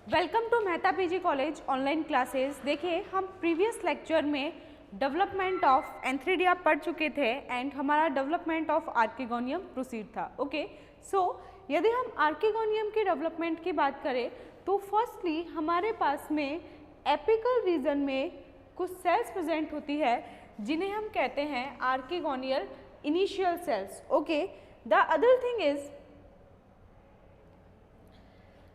Welcome to Mehta PG college online classes. देखिए, हम previous lecture में डेवलपमेंट ऑफ एंथ्रीडिया पढ़ चुके थे एंड हमारा डेवलपमेंट ऑफ आर्किगोनियम प्रोसीड था। ओके, सो यदि हम आर्किगोनियम की डेवलपमेंट की बात करें तो फर्स्टली हमारे पास में एपिकल रीजन में कुछ सेल्स प्रेजेंट होती है जिन्हें हम कहते हैं archegonial initial cells. Okay, the other thing is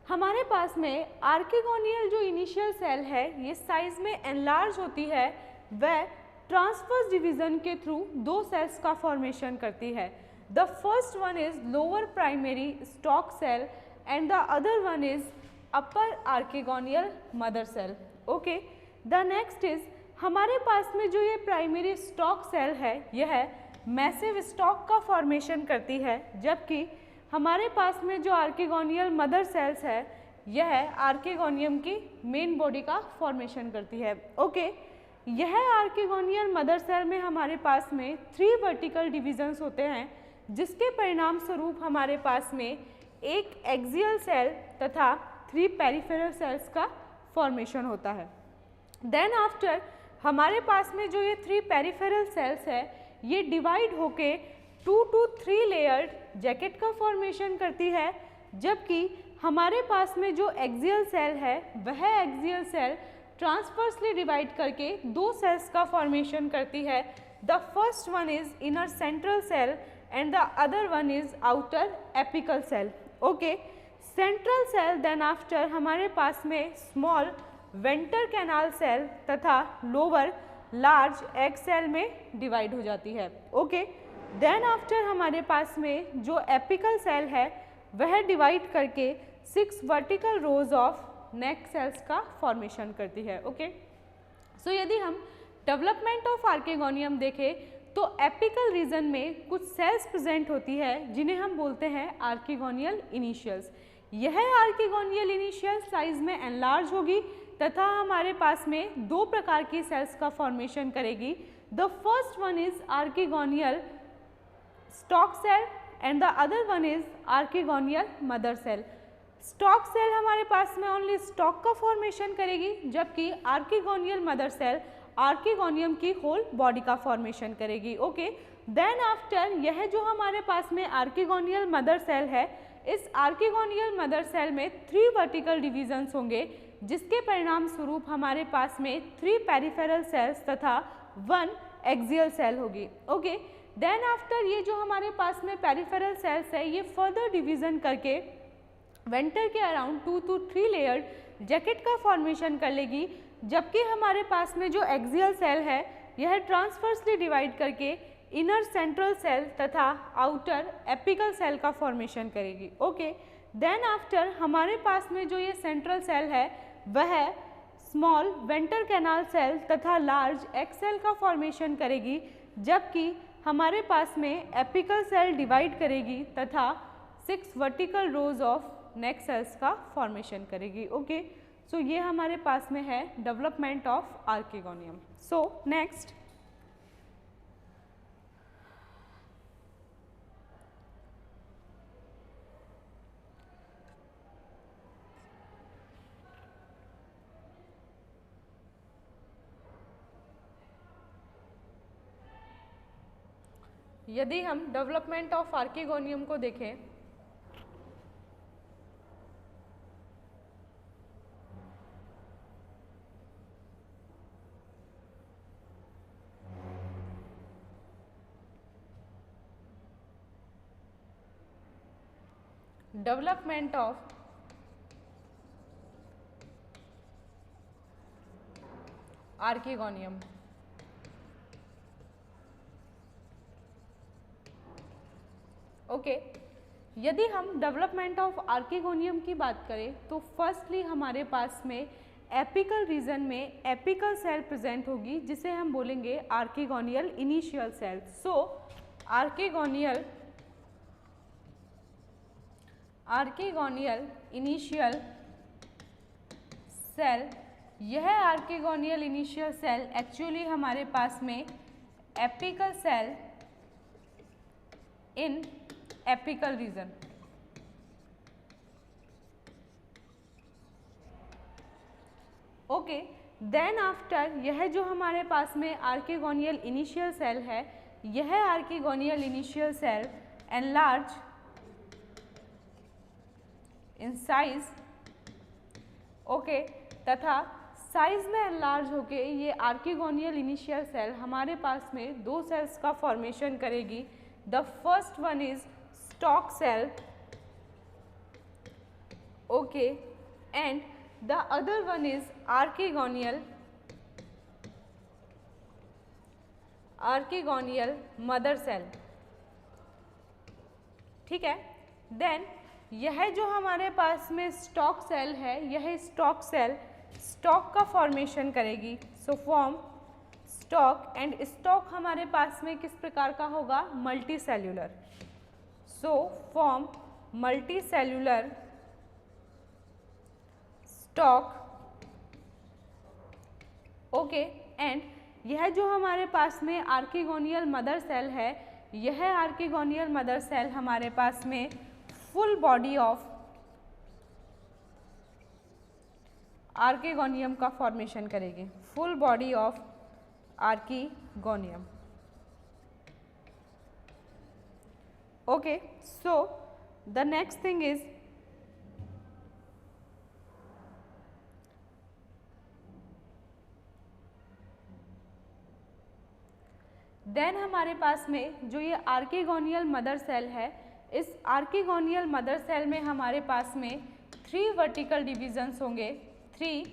हमारे पास में आर्किगोनियल जो इनिशियल सेल है ये साइज में एनलार्ज होती है, वह ट्रांसवर्स डिवीजन के थ्रू दो सेल्स का फॉर्मेशन करती है। The first one is lower primary stock cell and the other one is upper archegonial mother cell. Okay, the next is हमारे पास में जो ये प्राइमरी स्टॉक सेल है यह मैसिव स्टॉक का फॉर्मेशन करती है, जबकि हमारे पास में जो आर्किगोनियल मदर सेल्स है यह आर्किगोनियम की मेन बॉडी का फॉर्मेशन करती है। ओके, यह आर्किगोनियल मदर सेल में हमारे पास में 3 वर्टिकल डिविजन्स होते हैं, जिसके परिणाम स्वरूप हमारे पास में एक एक्सियल सेल तथा 3 पेरिफेरल सेल्स का फॉर्मेशन होता है। देन आफ्टर हमारे पास में जो ये 3 पेरिफेरल सेल्स है ये डिवाइड होके 2 to 3 लेयर्ड जैकेट का फॉर्मेशन करती है, जबकि हमारे पास में जो एक्सियल सेल है वह एक्सियल सेल ट्रांसवर्सली डिवाइड करके 2 सेल्स का फॉर्मेशन करती है। The first one is inner central cell and the other one is outer apical cell. Okay, central cell then after हमारे पास में स्मॉल वेंटर कैनाल सेल तथा लोअर लार्ज एग सेल में divide हो जाती है। ओके, देन आफ्टर हमारे पास में जो एपिकल सेल है वह डिवाइड करके 6 vertical rows of neck cells का फॉर्मेशन करती है। ओके, सो यदि हम डेवलपमेंट ऑफ आर्किगोनियम देखें तो एपिकल रीजन में कुछ सेल्स प्रेजेंट होती है जिन्हें हम बोलते हैं आर्किगोनियल इनिशियल्स। यह आर्किगोनियल इनिशियल साइज में एनलार्ज होगी तथा हमारे पास में 2 प्रकार की सेल्स का फॉर्मेशन करेगी। The first one is archegonial stock cell and the other one is archegonial mother cell. Stock cell हमारे पास में ओनली स्टॉक का फॉर्मेशन करेगी, जबकि आर्किगोनियल मदर सेल आर्किगोनियम की होल बॉडी का फॉर्मेशन करेगी। ओके, देन आफ्टर यह जो हमारे पास में आर्किगोनियल मदर सेल है, इस आर्किगोनियल मदर सेल में 3 वर्टिकल डिविजन्स होंगे, जिसके परिणाम स्वरूप हमारे पास में 3 पेरिफेरल सेल्स तथा 1 एक्सियल सेल होगी। ओके, देन आफ्टर ये जो हमारे पास में पेरिफेरल सेल्स है ये फर्दर डिवीजन करके वेंटर के अराउंड 2 to 3 लेयर्ड जैकेट का फॉर्मेशन कर लेगी, जबकि हमारे पास में जो एक्सियल सेल है यह ट्रांसवर्सली डिवाइड करके इनर सेंट्रल सेल तथा आउटर एपिकल सेल का फॉर्मेशन करेगी। ओके, देन आफ्टर हमारे पास में जो ये सेंट्रल सेल है वह स्मॉल वेंटर कैनाल सेल तथा लार्ज एग सेल का फॉर्मेशन करेगी, जबकि हमारे पास में एपिकल सेल डिवाइड करेगी तथा 6 vertical rows of neck cells का फॉर्मेशन करेगी। ओके, सो ये हमारे पास में है development of archegonium. So next यदि हम डेवलपमेंट ऑफ आर्किगोनियम को देखें डेवलपमेंट ऑफ आर्किगोनियम। ओके, यदि हम डेवलपमेंट ऑफ आर्किगोनियम की बात करें तो फर्स्टली हमारे पास में एपिकल रीजन में एपिकल सेल प्रेजेंट होगी, जिसे हम बोलेंगे archegonial initial cell. So archegonial initial cell, यह आर्किगोनियल इनिशियल सेल एक्चुअली हमारे पास में apical cell in apical region okay, then after यह जो हमारे पास में आर्किगोनियल इनिशियल सेल है, यह archegonial initial cell enlarge in size, okay, तथा साइज में एनलार्ज होके ये आर्किगोनियल इनिशियल सेल हमारे पास में दो सेल्स का फॉर्मेशन करेगी। The first one is stock cell, okay, and the other one is archegonial mother cell. ठीक है, देन यह जो हमारे पास में स्टॉक सेल है, यह स्टॉक सेल स्टॉक का फॉर्मेशन करेगी। So form stock, and stock हमारे पास में किस प्रकार का होगा? Multi cellular. So form multi cellular stock, okay, and यह जो हमारे पास में आर्किगोनियल मदर सेल है, यह आर्किगोनियल मदर सेल हमारे पास में फुल बॉडी ऑफ आर्किगोनियम का फॉर्मेशन करेगी, full body of archegonium. Okay, so the next thing is then हमारे पास में जो ये आर्किगोनियल मदर सेल है, इस आर्किगोनियल मदर सेल में हमारे पास में 3 वर्टिकल डिविजन्स होंगे, 3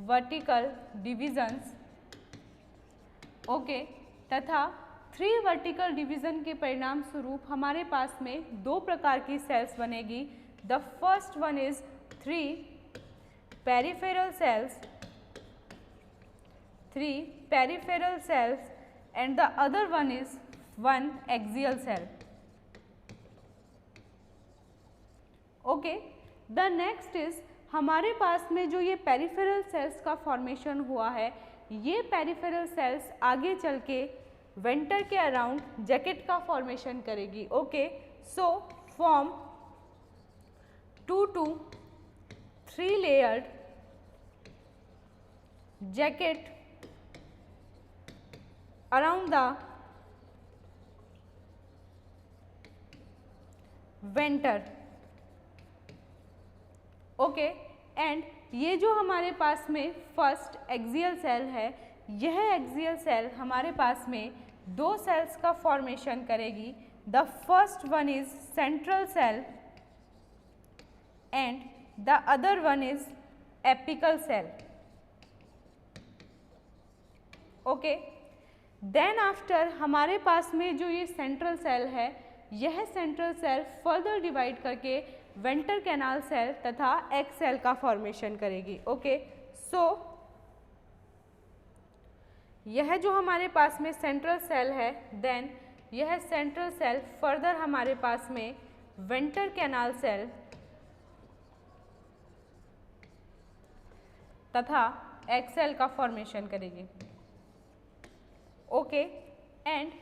वर्टिकल डिविजन्स, ओके, तथा 3 वर्टिकल डिवीजन के परिणाम स्वरूप हमारे पास में 2 प्रकार की सेल्स बनेगी। The first one is 3 peripheral cells and the other one is 1 axial cell. Okay, the next is हमारे पास में जो ये पेरिफेरल सेल्स का फॉर्मेशन हुआ है, ये पेरिफेरल सेल्स आगे चल के वेंटर के अराउंड जैकेट का फॉर्मेशन करेगी। Okay, so form 2 to 3 layered jacket around the venter, okay, and ये जो हमारे पास में फर्स्ट एक्सियल सेल है, यह एक्सियल सेल हमारे पास में 2 सेल्स का फॉर्मेशन करेगी। The first one is central cell and the other one is apical cell. Okay, then after हमारे पास में जो ये सेंट्रल सेल है, यह सेंट्रल सेल फर्दर डिवाइड करके वेंटर कैनाल सेल तथा एग सेल का फॉर्मेशन करेगी। ओके, सो यह जो हमारे पास में सेंट्रल सेल है, देन यह सेंट्रल सेल फर्दर हमारे पास में वेंटर कैनाल सेल तथा एग सेल का फॉर्मेशन करेगी। ओके, एंड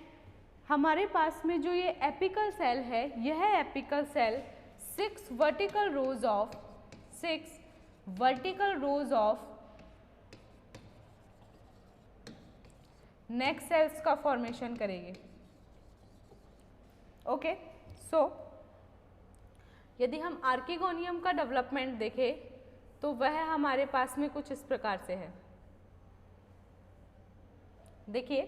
हमारे पास में जो ये एपिकल सेल है, यह apical cell 6 vertical rows of neck cells का फॉर्मेशन करेगी। ओके, सो यदि हम आर्किगोनियम का डेवलपमेंट देखें तो वह हमारे पास में कुछ इस प्रकार से है। देखिए,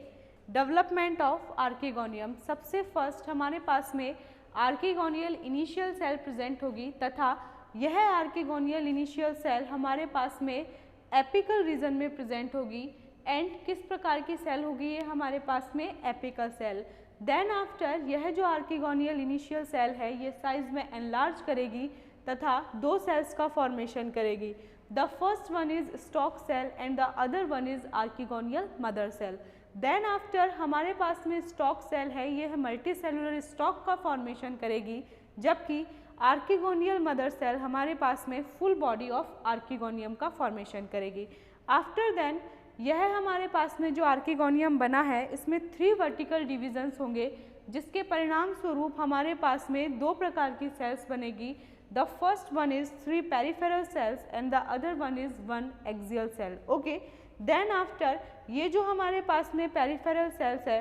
डेवलपमेंट ऑफ आर्किगोनियम, सबसे फर्स्ट हमारे पास में आर्किगोनियल इनिशियल सेल प्रेजेंट होगी तथा यह आर्किगोनियल इनिशियल सेल हमारे पास में एपिकल रीजन में प्रेजेंट होगी। एंड किस प्रकार की सेल होगी? ये हमारे पास में एपिकल सेल। देन आफ्टर यह जो आर्किगोनियल इनिशियल सेल है, ये साइज में एनलार्ज करेगी तथा 2 सेल्स का फॉर्मेशन करेगी। The first one is stalk cell and the other one is archegonial mother cell. Then after हमारे पास में स्टॉक सेल है, यह मल्टी सेलुलर स्टॉक का फॉर्मेशन करेगी, जबकि आर्किगोनियल मदर सेल हमारे पास में फुल बॉडी ऑफ आर्किगोनियम का फॉर्मेशन करेगी। आफ्टर देन यह हमारे पास में जो आर्किगोनियम बना है, इसमें 3 वर्टिकल डिविजन्स होंगे, जिसके परिणाम स्वरूप हमारे पास में 2 प्रकार की सेल्स बनेगी। The first one is 3 peripheral cells and the other one is 1 axial cell. Okay, then after ये जो हमारे पास में पेरिफेरल सेल्स है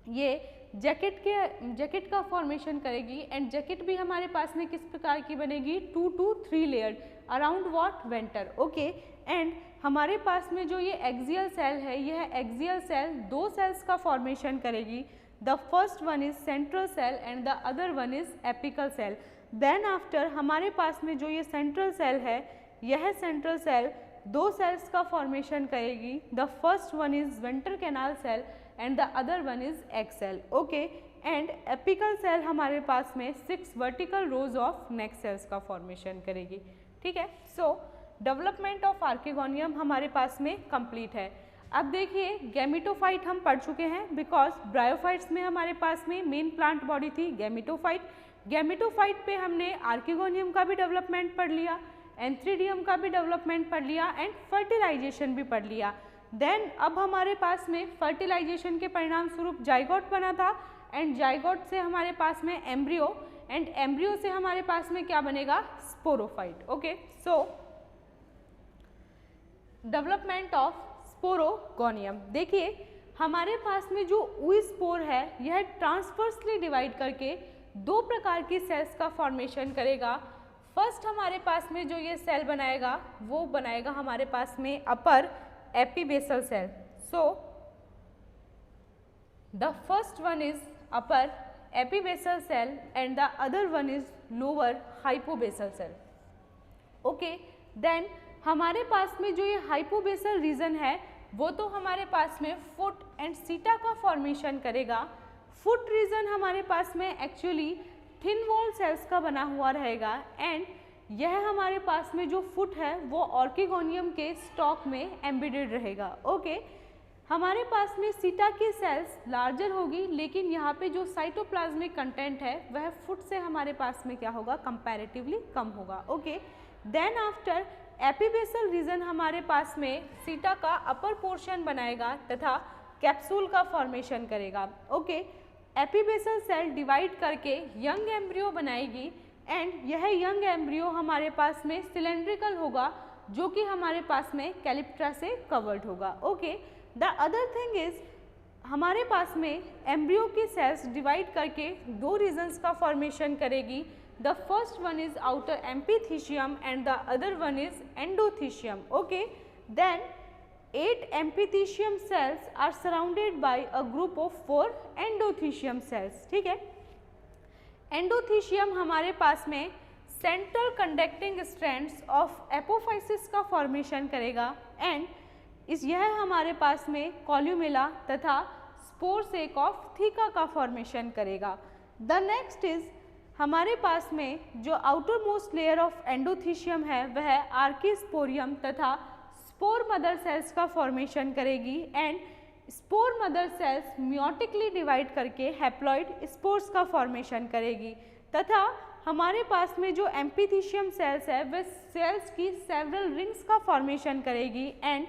ये जैकेट का फॉर्मेशन करेगी एंड जैकेट भी हमारे पास में किस प्रकार की बनेगी, 2 to 3 layered around what, venter. Okay, and हमारे पास में जो ये एक्सियल सेल है यह एक्सियल सेल 2 सेल्स का फॉर्मेशन करेगी। The first one is central cell and the other one is apical cell. Then after हमारे पास में जो ये सेंट्रल सेल है यह सेंट्रल सेल 2 सेल्स का फॉर्मेशन करेगी। The first one is venter canal cell and the other one is egg cell. Okay, and apical cell हमारे पास में 6 vertical rows of neck cells का फॉर्मेशन करेगी। ठीक है, सो डेवलपमेंट ऑफ आर्किगोनियम हमारे पास में कंप्लीट है। अब देखिए गैमेटोफाइट हम पढ़ चुके हैं बिकॉज ब्रायोफाइट्स में हमारे पास में मेन प्लांट बॉडी थी गैमेटोफाइट। गैमेटोफाइट पे हमने आर्किगोनियम का भी डेवलपमेंट पढ़ लिया, एंथ्रीडियम का भी डेवलपमेंट पढ़ लिया एंड फर्टिलाइजेशन भी पढ़ लिया। देन अब हमारे पास में फर्टिलाइजेशन के परिणाम स्वरूप जाइगोट बना था एंड जाइगोट से हमारे पास में एम्ब्रियो एंड एम्ब्रियो से हमारे पास में क्या बनेगा, sporophyte. Okay, so development of sporogonium. देखिए हमारे पास में जो oospore है यह ट्रांसवर्सली डिवाइड करके 2 प्रकार की सेल्स का फॉर्मेशन करेगा। फर्स्ट हमारे पास में जो ये सेल बनाएगा वो बनाएगा हमारे पास में upper epibasal cell. So the first one is upper epibasal cell and the other one is lower hypobasal cell. Okay, then हमारे पास में जो ये हाइपोबेसल रीजन है वो तो हमारे पास में फुट एंड सीटा का फॉर्मेशन करेगा। फुट रीजन हमारे पास में एक्चुअली थिन वॉल सेल्स का बना हुआ रहेगा एंड यह हमारे पास में जो फुट है वो ऑर्किगोनियम के स्टॉक में एम्बेडेड रहेगा। ओके, हमारे पास में सीटा की सेल्स लार्जर होगी लेकिन यहाँ पे जो साइटोप्लाज्मिक कंटेंट है वह फुट से हमारे पास में क्या होगा, कंपैरेटिवली कम होगा। ओके, देन आफ्टर एपिबेसल रीजन हमारे पास में सीटा का अपर पोर्शन बनाएगा तथा कैप्सूल का फॉर्मेशन करेगा। ओके, एपिबेसल सेल डिवाइड करके यंग एम्ब्रियो बनाएगी एंड यह यंग एम्ब्रियो हमारे पास में सिलेंड्रिकल होगा जो कि हमारे पास में कैलिप्ट्रा से कवर्ड होगा। Okay, the other thing is हमारे पास में एम्ब्रियो की सेल्स डिवाइड करके 2 रीजन्स का फॉर्मेशन करेगी। The first one is outer epithecium and the other one is endothecium. Okay, then 8 epithecium cells are surrounded by a group of 4 endothecium cells. ठीक है, endothecium हमारे पास में central conducting strands of apophysis का formation करेगा and यह हमारे पास में columella तथा spore sac of theca का formation करेगा। The next is हमारे पास में जो outer most layer of endothecium है वह आर्कीस्पोरियम तथा स्पोर मदर सेल्स का फॉर्मेशन करेगी and spore mother sales meiotically divide करके हैप्लॉइड स्पोर्स का फॉर्मेशन करेगी तथा हमारे पास में जो एम्पीथीशियम सेल्स है वह सेल्स की सेवरल रिंग्स का फॉर्मेशन करेगी एंड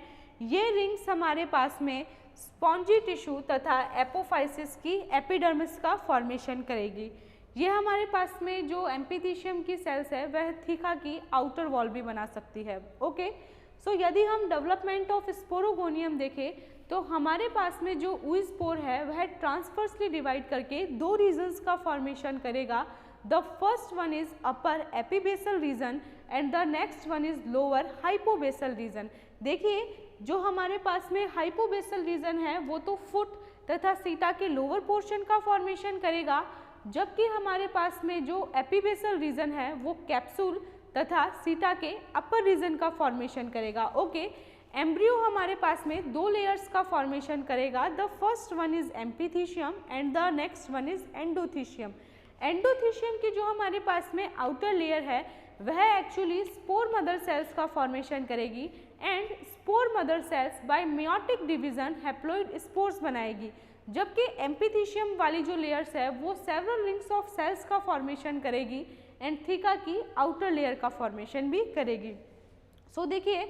ये रिंग्स हमारे पास में स्पॉन्जी टिश्यू तथा एपोफाइसिस की एपिडर्मिस का फॉर्मेशन करेगी। ये हमारे पास में जो एम्पीथीशियम की सेल्स है वह थीका की आउटर वॉल भी बना सकती है। ओके, सो यदि हम डेवलपमेंट ऑफ स्पोरोगोनियम देखें तो हमारे पास में जो oospore है वह ट्रांसवर्सली डिवाइड करके 2 रीजन्स का फॉर्मेशन करेगा। The first one is upper epibasal region and the next one is lower hypobasal region. देखिए जो हमारे पास में हाइपोबेसल रीजन है वो तो फुट तथा सीटा के लोअर पोर्शन का फॉर्मेशन करेगा, जबकि हमारे पास में जो एपिबेसल रीजन है वो कैप्सूल तथा सीटा के अपर रीजन का फॉर्मेशन करेगा। ओके, एम्ब्रियो हमारे पास में 2 लेयर्स का फॉर्मेशन करेगा। The first one is amphithecium and the next one is endothecium. Endothecium की जो हमारे पास में आउटर लेयर है वह एक्चुअली स्पोर मदर सेल्स का फॉर्मेशन करेगी and spore mother cells by meiotic division haploid spores बनाएगी, जबकि एम्पीथीशियम वाली जो लेयर्स है वो सेवरल रिंग्स ऑफ सेल्स का फॉर्मेशन करेगी एंड थीका की आउटर लेयर का फॉर्मेशन भी करेगी। सो देखिए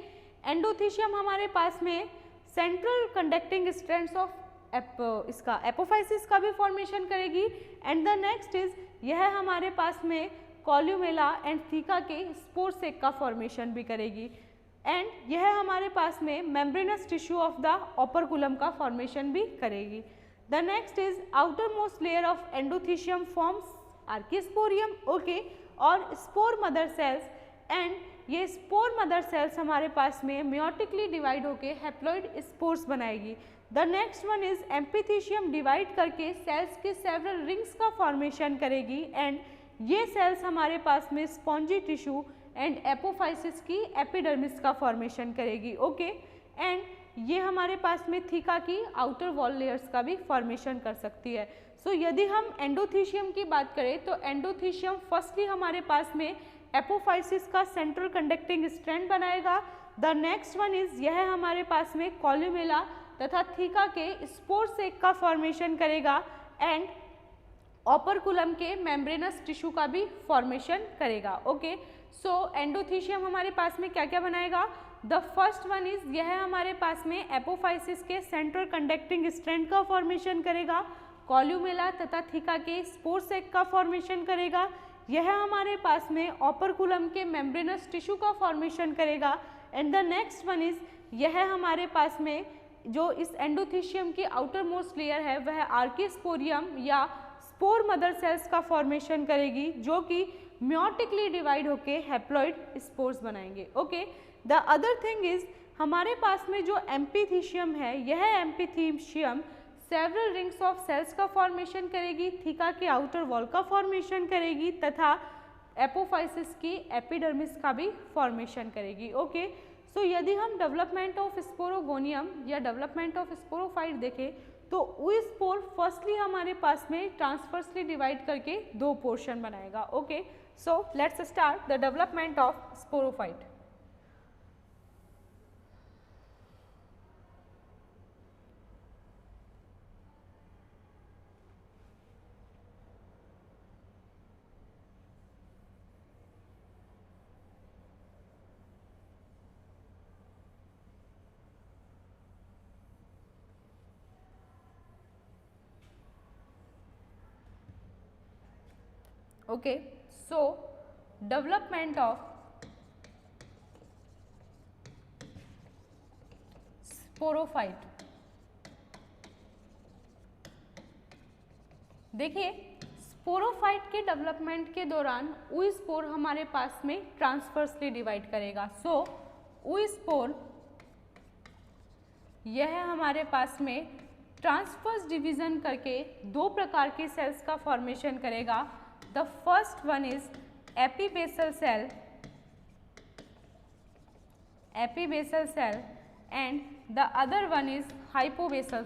एंडोथीशियम हमारे पास में सेंट्रल कंडक्टिंग स्ट्रैंड्स ऑफ इसका एपोफाइसिस का भी फॉर्मेशन करेगी एंड द नेक्स्ट इज यह हमारे पास में कॉल्यूमेला एंड थीका के स्पोर सेक का फॉर्मेशन भी करेगी। एंड यह हमारे पास में membranous tissue of the operculum का फॉर्मेशन भी करेगी। The next is outermost layer of endothecium forms archesporium, okay, और स्पोर मदर सेल्स, एंड ये स्पोर मदर सेल्स हमारे पास में मियोटिकली डिवाइड होके हैप्लॉइड स्पोर्स बनाएगी। The next one is amphithecium divide करके सेल्स के सेवरल रिंग्स का फॉर्मेशन करेगी, एंड ये सेल्स हमारे पास में स्पॉन्जी टिश्यू एंड एपोफाइसिस की एपिडर्मिस का फॉर्मेशन करेगी, ओके। एंड ये हमारे पास में थीका की आउटर वॉल लेयर्स का भी फॉर्मेशन कर सकती है। सो यदि हम एंडोथीशियम की बात करें तो एंडोथीशियम फर्स्टली हमारे पास में एपोफाइसिस का सेंट्रल कंडक्टिंग स्ट्रैंड बनाएगा। द नेक्स्ट वन इज यह हमारे पास में कॉल्यूमेला तथा थीका के स्पोर सेक का फॉर्मेशन करेगा, एंड ओपरकुलम के मेम्ब्रेनस टिश्यू का भी फॉर्मेशन करेगा, ओके। सो एंडोथीशियम हमारे पास में क्या क्या बनाएगा? द फर्स्ट वन इज यह हमारे पास में एपोफाइसिस के सेंट्रल कंडक्टिंग स्ट्रैंड का फॉर्मेशन करेगा, कॉल्यूमेला तथा थीका के स्पोर सेक का फॉर्मेशन करेगा, यह हमारे पास में ओपरकुलम के मेम्ब्रेनस टिश्यू का फॉर्मेशन करेगा, and the next one is यह हमारे पास में जो इस एंडोथीशियम की आउटर मोस्ट लेयर है वह आर्किस्पोरियम या स्पोर मदर सेल्स का फॉर्मेशन करेगी, जो कि मियोटिकली डिवाइड होके हैप्लॉइड स्पोर्स बनाएंगे, okay. The other thing is हमारे पास में जो एम्पिथीशियम है, यह एम्पिथीशियम सेवरल रिंग्स ऑफ सेल्स का फॉर्मेशन करेगी, थीका के आउटर वॉल का फॉर्मेशन करेगी तथा एपोफाइसिस की एपिडर्मिस का भी फॉर्मेशन करेगी, ओके। सो यदि हम डेवलपमेंट ऑफ स्पोरोगोनियम या डेवलपमेंट ऑफ स्पोरोफाइट देखें तो वी स्पोर फर्स्टली हमारे पास में ट्रांसफर्सली डिवाइड करके दो पोर्शन बनाएगा, okay. So let's start the development of sporophyte. Okay, so development of sporophyte. देखिए स्पोरोफाइट के डेवलपमेंट के दौरान वी स्पोर हमारे पास में ट्रांसफर्सली डिवाइड करेगा। सो वी स्पोर यह हमारे पास में ट्रांसफर्स डिवीजन करके दो प्रकार के सेल्स का फॉर्मेशन करेगा। The first one is epibasal cell, and the other one is hypobasal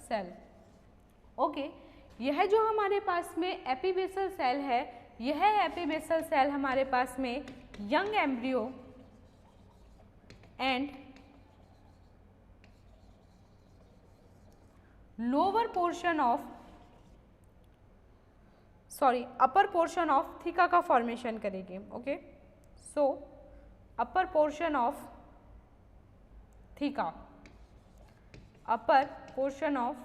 cell, okay. यह जो हमारे पास में एपिबेसल सेल है, यह एपिबेसल सेल हमारे पास में young embryo and upper portion of theca का फॉर्मेशन करेगी, okay. So upper portion of theca, upper portion of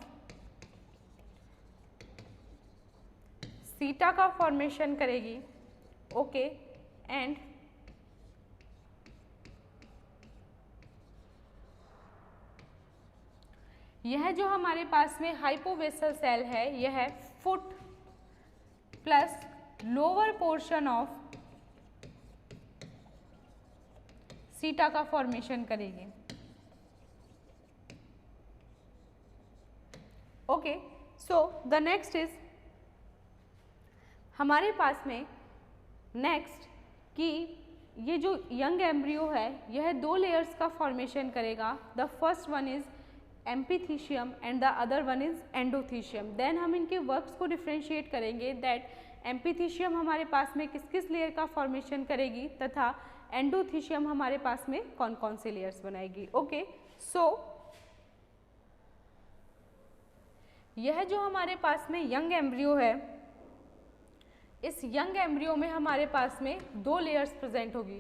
सीटा का फॉर्मेशन करेगी, ओके। एंड यह जो हमारे पास में हाइपोबेसल सेल है, यह foot plus lower portion of सीटा का फॉर्मेशन करेगी, okay. So the next is हमारे पास में नेक्स्ट कि ये जो यंग एम्ब्रियो है यह दो लेयर्स का फॉर्मेशन करेगा। The first one is amphithecium and the other one is endothecium. Then हम इनके वर्क्स को डिफ्रेंशिएट करेंगे दैट एम्पिथीशियम हमारे पास में किस किस लेयर का फॉर्मेशन करेगी तथा एंडोथीशियम हमारे पास में कौन कौन से लेयर्स बनाएगी, ओके। सो यह जो हमारे पास में यंग एम्ब्रियो है, इस यंग एम्ब्रियो में हमारे पास में दो लेयर्स प्रेजेंट होगी।